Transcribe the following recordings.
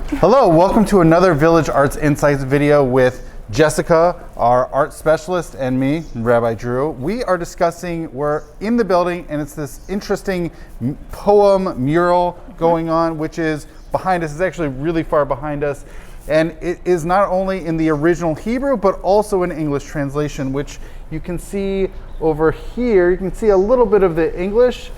Hello, welcome to another Village Arts Insights video with Jessica, our art specialist, and me, Rabbi Drew. We're in the building, and it's this interesting poem mural going on, which is behind us. It's actually really far behind us. And it is not only in the original Hebrew, but also in English translation, which you can see over here. You can see a little bit of the English.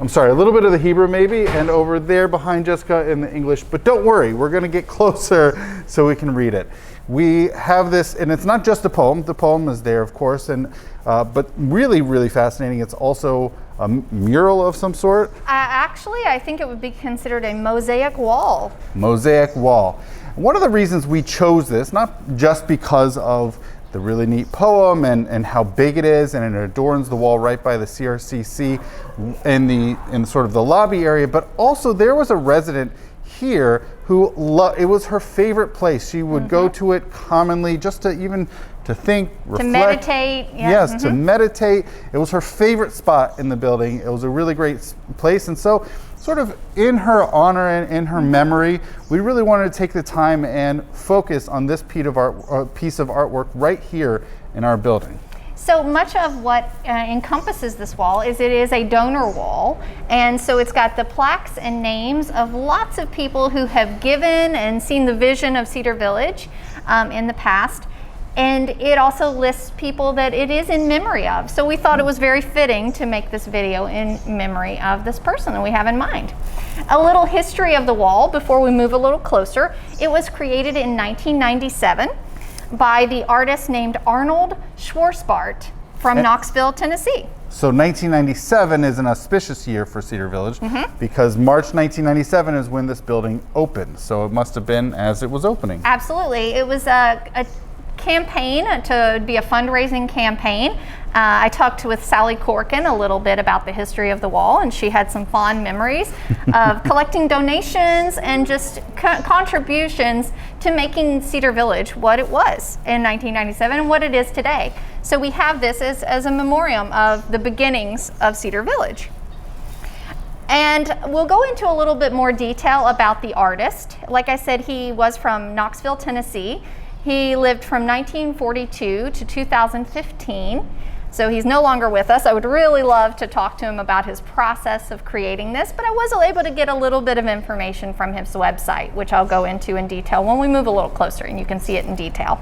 A little bit of the Hebrew maybe, and over there behind Jessica in the English. But don't worry, we're going to get closer so we can read it. We have this, and it's not just a poem. The poem is there, of course, and but really, really fascinating. It's also a mural of some sort. Actually, I think it would be considered a mosaic wall. Mosaic wall. One of the reasons we chose this, not just because of the really neat poem and how big it is, and it adorns the wall right by the CRCC in sort of the lobby area, but also there was a resident here who it was her favorite place. She would go to it commonly just to think, reflect. To meditate. Yeah. Yes, to meditate. It was her favorite spot in the building. It was a really great place, and so sort of in her honor and in her memory, we really wanted to take the time and focus on this piece of artwork right here in our building. So much of what encompasses this wall is it is a donor wall, and so it's got the plaques and names of lots of people who have given and seen the vision of Cedar Village in the past. And it also lists people that it is in memory of. So we thought it was very fitting to make this video in memory of this person that we have in mind. A little history of the wall before we move a little closer. It was created in 1997 by the artist named Arnold Schwarzbart from Knoxville, Tennessee. So 1997 is an auspicious year for Cedar Village because March 1997 is when this building opened. So it must have been as it was opening. Absolutely. It was a campaign to be a fundraising campaign. I talked with Sally Corkin a little bit about the history of the wall, and she had some fond memories of collecting donations and just contributions to making Cedar Village what it was in 1997 and what it is today. So we have this as a memoriam of the beginnings of Cedar Village. And we'll go into a little bit more detail about the artist. Like I said, he was from Knoxville, Tennessee. He lived from 1942 to 2015, so he's no longer with us. I would really love to talk to him about his process of creating this, but I was able to get a little bit of information from his website, which I'll go into in detail when we move a little closer and you can see it in detail.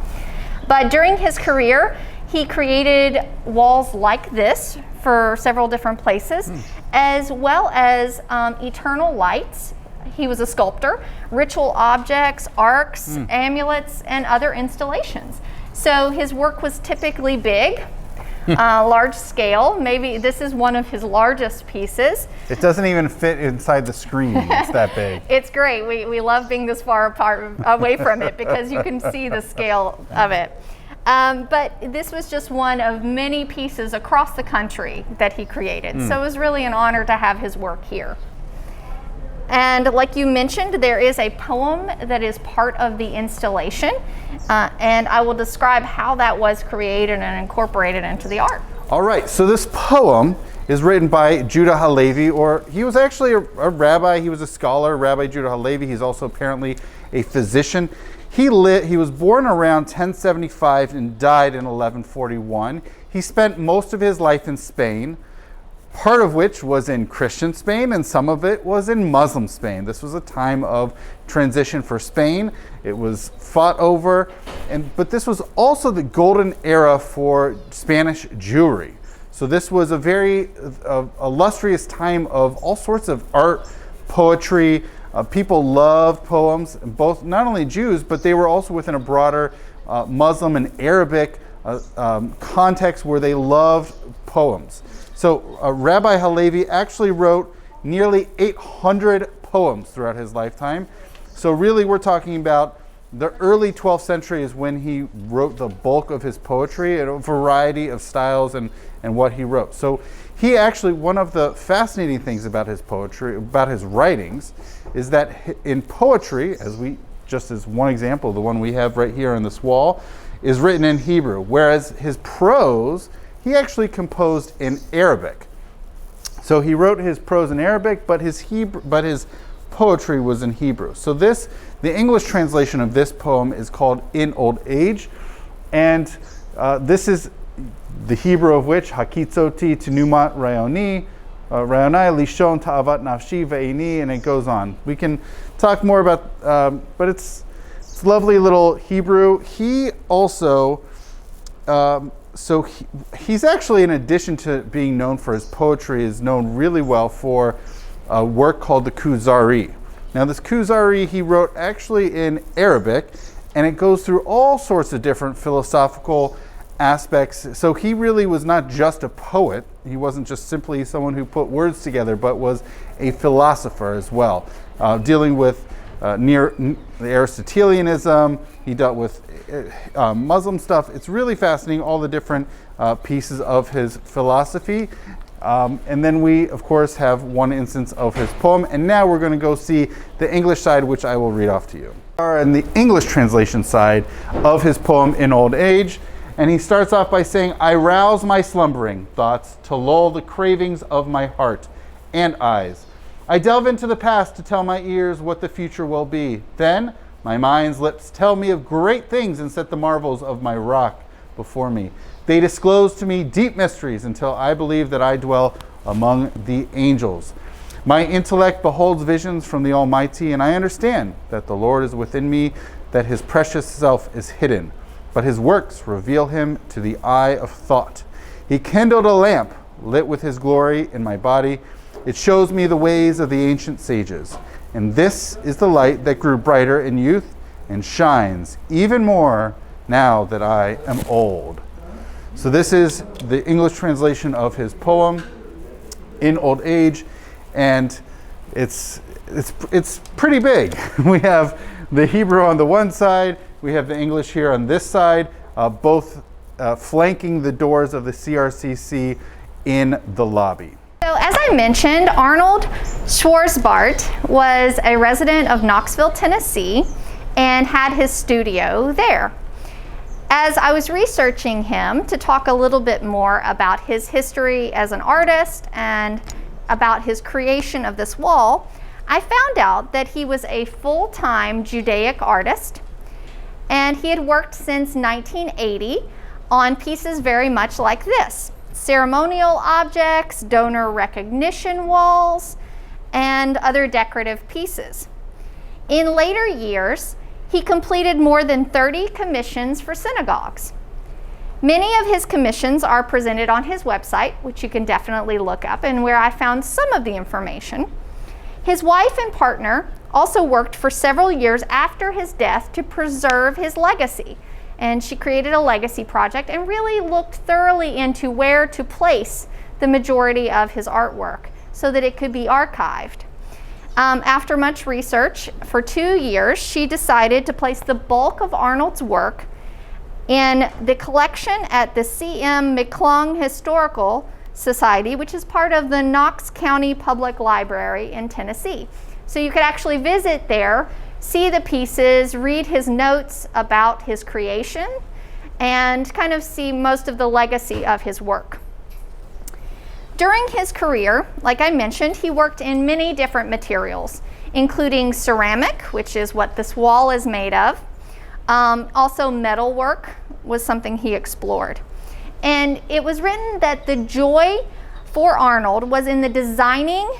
But during his career, he created walls like this for several different places, as well as eternal lights. He was a sculptor, ritual objects, arcs, amulets, and other installations. So his work was typically big, large scale. Maybe this is one of his largest pieces. It doesn't even fit inside the screen. It's that big. It's great. We love being this far away from it because you can see the scale of it. But this was just one of many pieces across the country that he created. So it was really an honor to have his work here. And like you mentioned, there is a poem that is part of the installation, and I will describe how that was created and incorporated into the art. All right, so this poem is written by Judah HaLevi, or he was actually a rabbi. He was a scholar, Rabbi Judah HaLevi. He's also apparently a physician. He was born around 1075 and died in 1141. He spent most of his life in Spain, part of which was in Christian Spain and some of it was in Muslim Spain. This was a time of transition for Spain. It was fought over, but this was also the golden era for Spanish Jewry. So this was a very illustrious time of all sorts of art, poetry. People loved poems, both not only Jews, but they were also within a broader Muslim and Arabic context where they loved poems. So Rabbi HaLevi actually wrote nearly 800 poems throughout his lifetime. So really we're talking about the early 12th century is when he wrote the bulk of his poetry in a variety of styles and what he wrote. So he actually, one of the fascinating things about his poetry, about his writings, is that in poetry, just as one example, the one we have right here on this wall, is written in Hebrew, whereas his prose, he actually composed in Arabic. So he wrote his prose in Arabic, but his poetry was in Hebrew. So this The English translation of this poem is called In Old Age, and this is the Hebrew of which, Hakitzoti Tenumat Rayoni, Rayonai Lishon Ta'avat Nafshi Ve'ini, and it goes on. We can talk more about, but it's lovely little Hebrew. He also, he's actually, in addition to being known for his poetry, is known really well for a work called the Kuzari. Now this Kuzari he wrote actually in Arabic, and it goes through all sorts of different philosophical aspects. So he really was not just a poet. He wasn't just simply someone who put words together, but was a philosopher as well, dealing with near the Aristotelianism. He dealt with Muslim stuff. It's really fascinating, all the different pieces of his philosophy. And then we, of course, have one instance of his poem. And now we're going to go see the English side, which I will read off to you. And the English translation side of his poem In Old Age. And he starts off by saying, I rouse my slumbering thoughts to lull the cravings of my heart and eyes. I delve into the past to tell my ears what the future will be. Then my mind's lips tell me of great things and set the marvels of my rock before me. They disclose to me deep mysteries until I believe that I dwell among the angels. My intellect beholds visions from the Almighty, and I understand that the Lord is within me, that his precious self is hidden. But his works reveal him to the eye of thought. He kindled a lamp lit with his glory in my body. It shows me the ways of the ancient sages. And this is the light that grew brighter in youth and shines even more now that I am old. So this is the English translation of his poem, In Old Age, and it's pretty big. We have the Hebrew on the one side, we have the English here on this side, both flanking the doors of the CRCC in the lobby. So as I mentioned, Arnold Schwarzbart was a resident of Knoxville, Tennessee, and had his studio there. As I was researching him to talk a little bit more about his history as an artist and about his creation of this wall, I found out that he was a full-time Judaic artist, and he had worked since 1980 on pieces very much like this: ceremonial objects, donor recognition walls, and other decorative pieces. In later years, he completed more than 30 commissions for synagogues. Many of his commissions are presented on his website, which you can definitely look up, and where I found some of the information. His wife and partner also worked for several years after his death to preserve his legacy. And she created a legacy project and really looked thoroughly into where to place the majority of his artwork so that it could be archived. After much research, for 2 years, she decided to place the bulk of Arnold's work in the collection at the C.M. McClung Historical Society, which is part of the Knox County Public Library in Tennessee. So you could actually visit there, see the pieces, read his notes about his creation, and kind of see most of the legacy of his work. During his career, like I mentioned, he worked in many different materials, including ceramic, which is what this wall is made of. Also metalwork was something he explored. And it was written that the joy for Arnold was in the designing,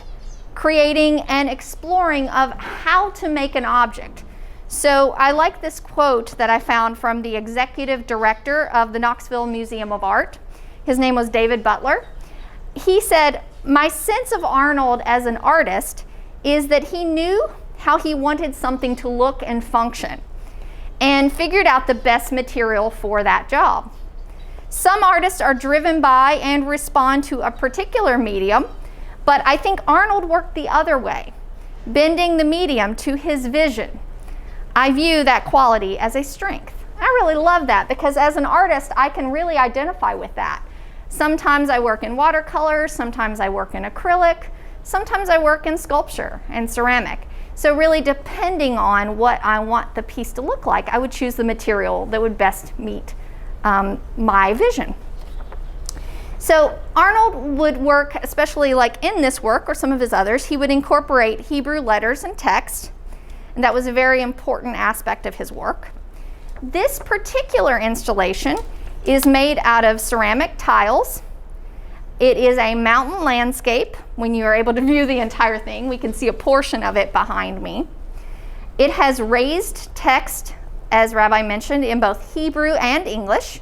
creating, and exploring of how to make an object. So I like this quote that I found from the executive director of the Knoxville Museum of Art. His name was David Butler. He said, "My sense of Arnold as an artist is that he knew how he wanted something to look and function and figured out the best material for that job. Some artists are driven by and respond to a particular medium, but I think Arnold worked the other way, bending the medium to his vision. I view that quality as a strength." I really love that because as an artist, I can really identify with that. Sometimes I work in watercolor, sometimes I work in acrylic, sometimes I work in sculpture and ceramic. So really depending on what I want the piece to look like, I would choose the material that would best meet my vision. So Arnold would work, especially like in this work or some of his others, he would incorporate Hebrew letters and text, and that was a very important aspect of his work. This particular installation is made out of ceramic tiles. It is a mountain landscape. When you are able to view the entire thing, we can see a portion of it behind me. It has raised text, as Rabbi mentioned, in both Hebrew and English,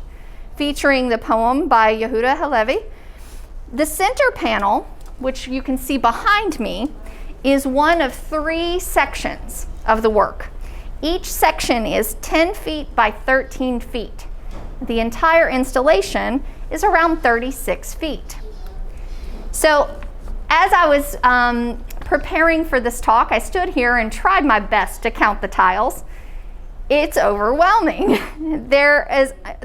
featuring the poem by Yehuda HaLevi. The center panel, which you can see behind me, is one of 3 sections of the work. Each section is 10 feet by 13 feet. The entire installation is around 36 feet. So as I was preparing for this talk, I stood here and tried my best to count the tiles. It's overwhelming. There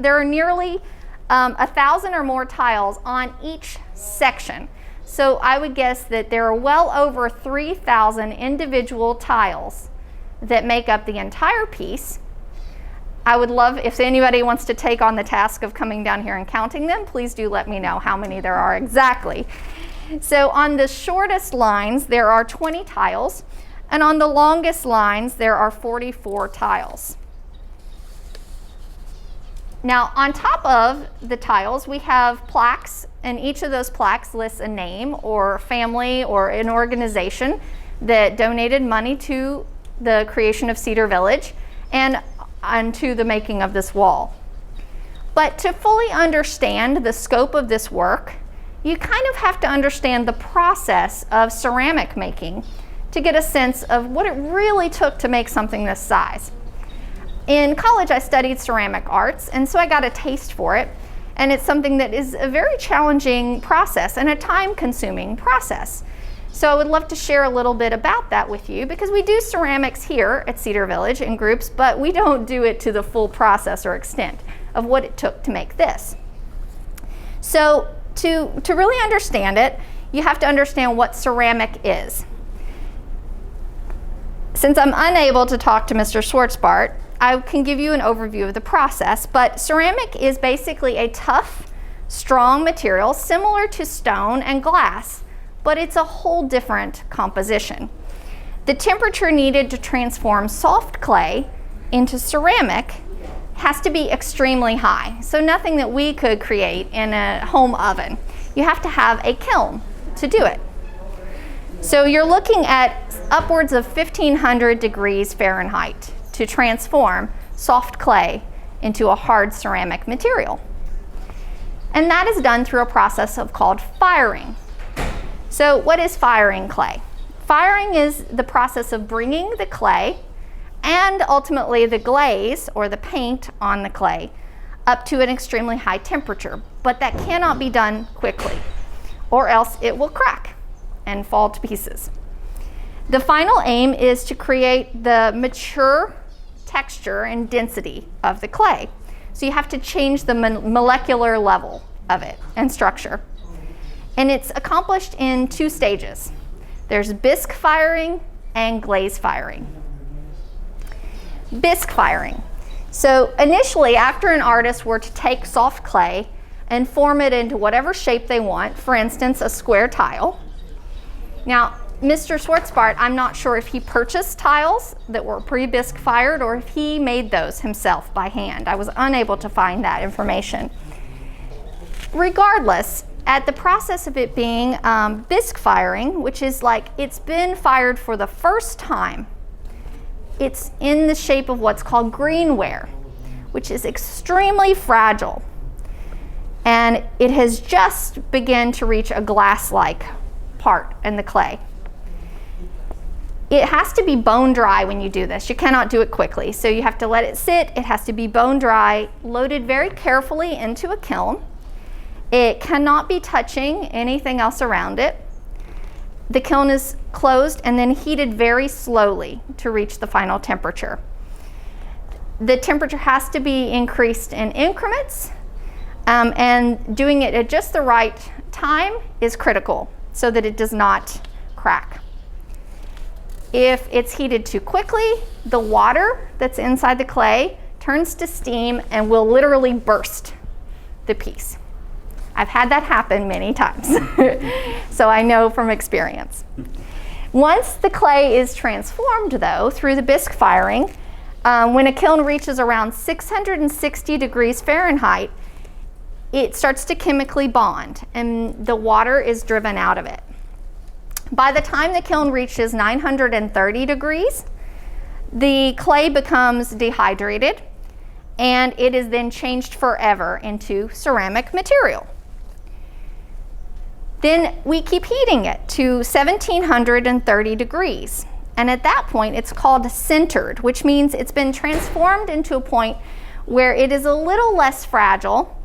are nearly 1,000 or more tiles on each section. So I would guess that there are well over 3,000 individual tiles that make up the entire piece. I would love if anybody wants to take on the task of coming down here and counting them, please do let me know how many there are exactly. So on the shortest lines, there are 20 tiles, and on the longest lines, there are 44 tiles. Now, on top of the tiles, we have plaques, and each of those plaques lists a name or family or an organization that donated money to the creation of Cedar Village and to the making of this wall. But to fully understand the scope of this work, you kind of have to understand the process of ceramic making to get a sense of what it really took to make something this size. In college, I studied ceramic arts, and so I got a taste for it, and it's something that is a very challenging process and a time-consuming process. So I would love to share a little bit about that with you, because we do ceramics here at Cedar Village in groups, but we don't do it to the full process or extent of what it took to make this. So to really understand it, you have to understand what ceramic is. Since I'm unable to talk to Mr. Schwartzbart, I can give you an overview of the process, but ceramic is basically a tough, strong material similar to stone and glass, but it's a whole different composition. The temperature needed to transform soft clay into ceramic has to be extremely high, so nothing that we could create in a home oven. You have to have a kiln to do it. So you're looking at upwards of 1,500 degrees Fahrenheit to transform soft clay into a hard ceramic material. And that is done through a process called firing. So what is firing clay? Firing is the process of bringing the clay and ultimately the glaze or the paint on the clay up to an extremely high temperature, but that cannot be done quickly or else it will crack and fall to pieces. The final aim is to create the mature texture and density of the clay. So you have to change the molecular level of it and structure. And it's accomplished in 2 stages. There's bisque firing and glaze firing. Bisque firing. So initially, after an artist were to take soft clay and form it into whatever shape they want, for instance, a square tile. Now, Mr. Schwartzbart, I'm not sure if he purchased tiles that were pre-bisque fired or if he made those himself by hand. I was unable to find that information. Regardless, at the process of it being bisque firing, which is like it's been fired for the first time, it's in the shape of what's called greenware, which is extremely fragile. And it has just begun to reach a glass-like part in the clay. It has to be bone dry when you do this. You cannot do it quickly. So you have to let it sit. It has to be bone dry, loaded very carefully into a kiln. It cannot be touching anything else around it. The kiln is closed and then heated very slowly to reach the final temperature. The temperature has to be increased in increments, and doing it at just the right time is critical so that it does not crack. If it's heated too quickly, the water that's inside the clay turns to steam and will literally burst the piece. I've had that happen many times, so I know from experience. Once the clay is transformed, though, through the bisque firing, when a kiln reaches around 660 degrees Fahrenheit, it starts to chemically bond and the water is driven out of it. By the time the kiln reaches 930 degrees, the clay becomes dehydrated and it is then changed forever into ceramic material. Then we keep heating it to 1730 degrees. And at that point, it's called sintered, which means it's been transformed into a point where it is a little less fragile,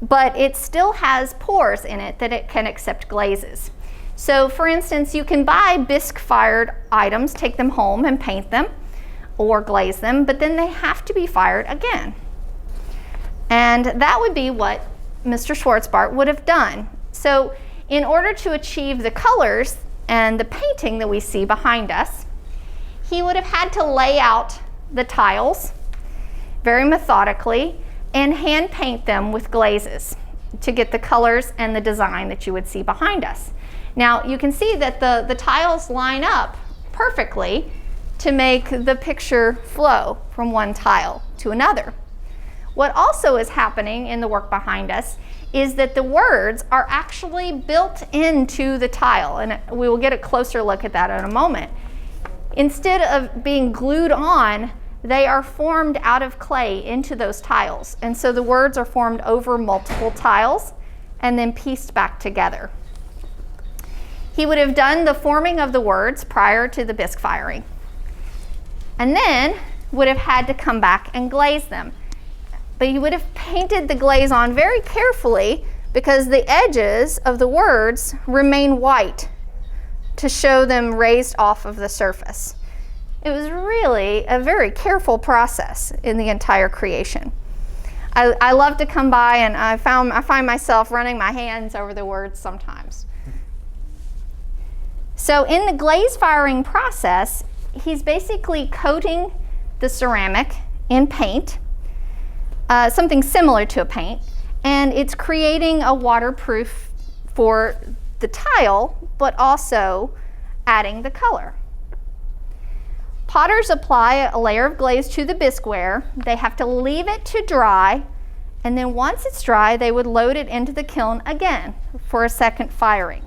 but it still has pores in it that it can accept glazes. So for instance, you can buy bisque-fired items, take them home and paint them or glaze them, but then they have to be fired again. And that would be what Mr. Schwarzbart would have done. So in order to achieve the colors and the painting that we see behind us, he would have had to lay out the tiles very methodically and hand paint them with glazes to get the colors and the design that you would see behind us. Now you can see that the tiles line up perfectly to make the picture flow from one tile to another. What also is happening in the work behind us is that the words are actually built into the tile, and we will get a closer look at that in a moment. Instead of being glued on, they are formed out of clay into those tiles, and so the words are formed over multiple tiles and then pieced back together. He would have done the forming of the words prior to the bisque firing, and then would have had to come back and glaze them. But he would have painted the glaze on very carefully because the edges of the words remain white to show them raised off of the surface. It was really a very careful process in the entire creation. I love to come by and I find myself running my hands over the words sometimes. So in the glaze firing process, he's basically coating the ceramic in paint, something similar to a paint, and it's creating a waterproof for the tile, but also adding the color. Potters apply a layer of glaze to the bisqueware. They have to leave it to dry, and then once it's dry, they would load it into the kiln again for a second firing.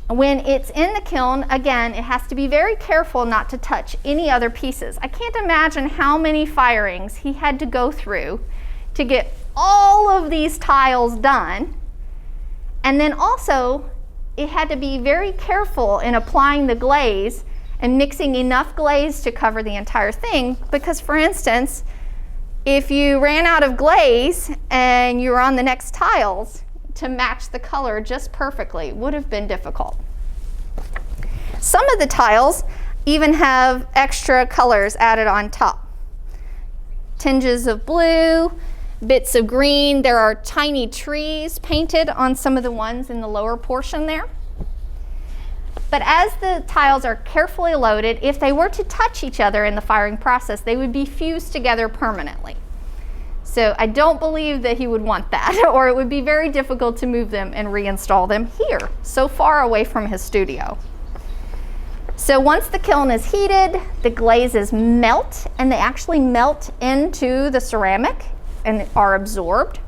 When it's in the kiln, again, it has to be very careful not to touch any other pieces. I can't imagine how many firings he had to go through to get all of these tiles done. And then also, it had to be very careful in applying the glaze and mixing enough glaze to cover the entire thing, because for instance, if you ran out of glaze and you were on the next tiles, to match the color just perfectly would have been difficult. Some of the tiles even have extra colors added on top. Tinges of blue, bits of green. There are tiny trees painted on some of the ones in the lower portion there. But as the tiles are carefully loaded, if they were to touch each other in the firing process, they would be fused together permanently. So I don't believe that he would want that, or it would be very difficult to move them and reinstall them here, so far away from his studio. So once the kiln is heated, the glazes melt, and they actually melt into the ceramic and are absorbed.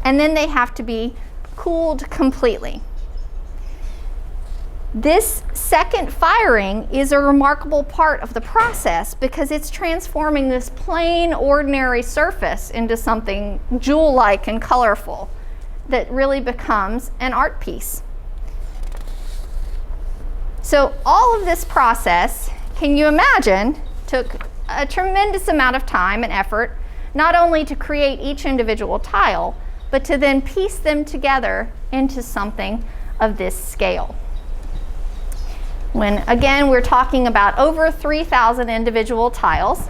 And then they have to be cooled completely. This second firing is a remarkable part of the process because it's transforming this plain, ordinary surface into something jewel-like and colorful that really becomes an art piece. So all of this process, can you imagine, took a tremendous amount of time and effort, not only to create each individual tile, but to then piece them together into something of this scale. When, again, we're talking about over 3,000 individual tiles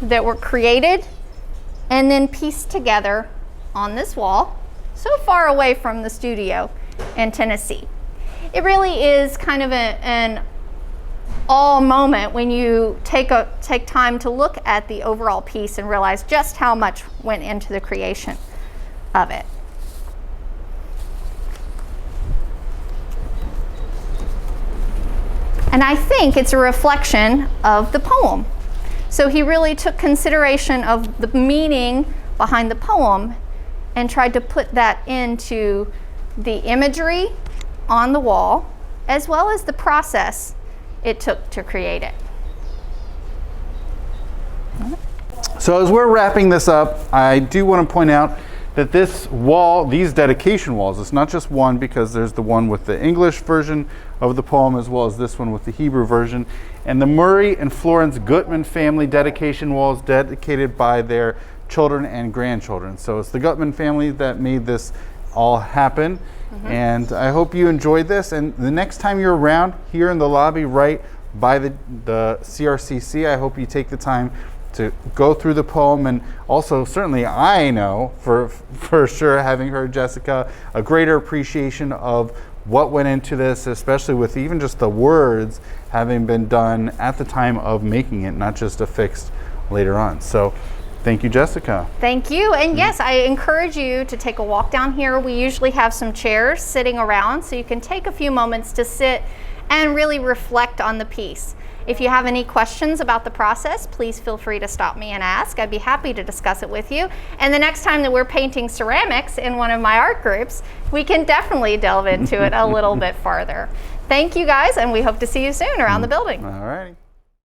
that were created and then pieced together on this wall, so far away from the studio in Tennessee. It really is kind of an all moment when you take time to look at the overall piece and realize just how much went into the creation of it. And I think it's a reflection of the poem. So he really took consideration of the meaning behind the poem and tried to put that into the imagery on the wall, as well as the process it took to create it. So as we're wrapping this up, I do want to point out that this wall, these dedication walls, it's not just one, because there's the one with the English version of the poem as well as this one with the Hebrew version. And the Murray and Florence Gutman family dedication walls dedicated by their children and grandchildren. So it's the Gutman family that made this all happen. And I hope you enjoyed this. And the next time you're around here in the lobby right by the CRCC, I hope you take the time to go through the poem. And also, certainly I know for sure, having heard Jessica, a greater appreciation of what went into this, especially with even just the words having been done at the time of making it, not just affixed later on. So thank you, Jessica. Thank you. And yes, I encourage you to take a walk down here. We usually have some chairs sitting around, so you can take a few moments to sit and really reflect on the piece. If you have any questions about the process, please feel free to stop me and ask. I'd be happy to discuss it with you. And the next time that we're painting ceramics in one of my art groups, we can definitely delve into it a little bit farther. Thank you guys, and we hope to see you soon around the building. All righty.